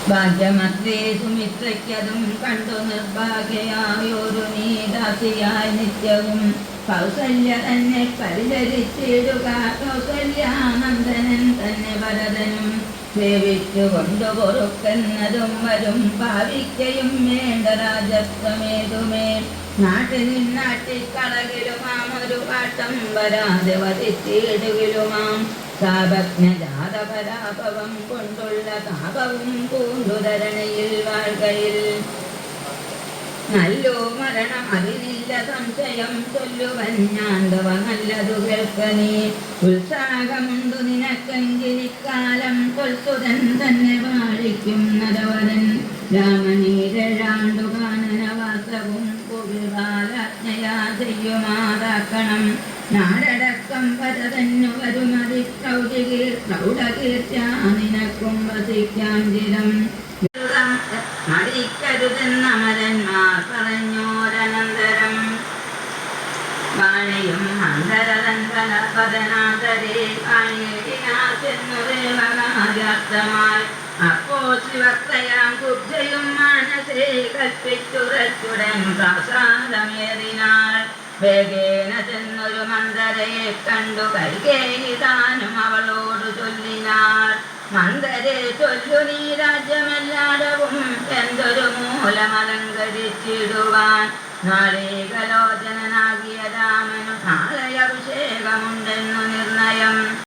ഭാഗ്യമത്രേ സുമിത്രയ്ക്കതും കണ്ടു നിർഭാഗ്യയായൊരു നീദാസിയായി നിത്യവും കൗസല്യ തന്നെ പരിചരിച്ചിടുക. കൗസല്യാനന്ദനൻ തന്നെ ഭരതനും സേവിച്ചു കൊണ്ടു പൊറുക്കുന്നതും വരും ഭാവിക്കയും വേണ്ട രാജത്വമേതുമേ. നാട്ടിൽ നാട്ടിക്കളകിലുമാം ഒരു പാട്ടം വരാതെ വധിച്ചിടുകിലുമാം താപജ്ഞജാതപരാപവം കൊണ്ടുള്ള താപവും പൂണ്ടുധരണിയിൽ വാഴ്കയിൽ നല്ലോ മരണം അതിനില്ല സംശയം ചൊല്ലുവൻ ഞാണ്ടവ നല്ലതു കേൾക്കനീ. ഉത്സാഹമുണ്ടു നിനക്കെങ്കിലിക്കാലം കൊൽസുതൻ തന്നെ വാഴിക്കും നരവരൻ രാമനീരഴാണ്ടു കാനനവാസവും കുവിവാലാജ്ഞയാ ചെയ്യുമാതാക്കണം. നാടടക്കം ഭരതന്നു വരുമതി പ്രൗഢകീർത്തിയാ നിനക്കും വസിക്കാം ചിരം. മടിക്കരുതെന്നമരന്മാർ പറഞ്ഞോരനന്തരം വാണിയും അന്തരതൻ പദനാന്തരേ കാണിയാച്ചെന്നു ദേവകാര്യാർത്ഥമായി. അപ്പോ ശിവക്തയാം കുബ്ജയും മാനസേ കൽപ്പിച്ചുറച്ചുടൻ പ്രസാദമേറിനാൾ. വേഗേന ചെന്നൊരു മന്ദരയെ കണ്ടു കൈകേയിതാനും അവളോട് ചൊല്ലിനാൾ. മന്ദരെ ചൊല്ലു നീ രാജ്യമെല്ലാടവും എന്തൊരു മൂലമലങ്കരിച്ചിടുവാൻ. നാളേകലോചനാകിയ രാമനു നാളെ അഭിഷേകമുണ്ടെന്നു നിർണയം.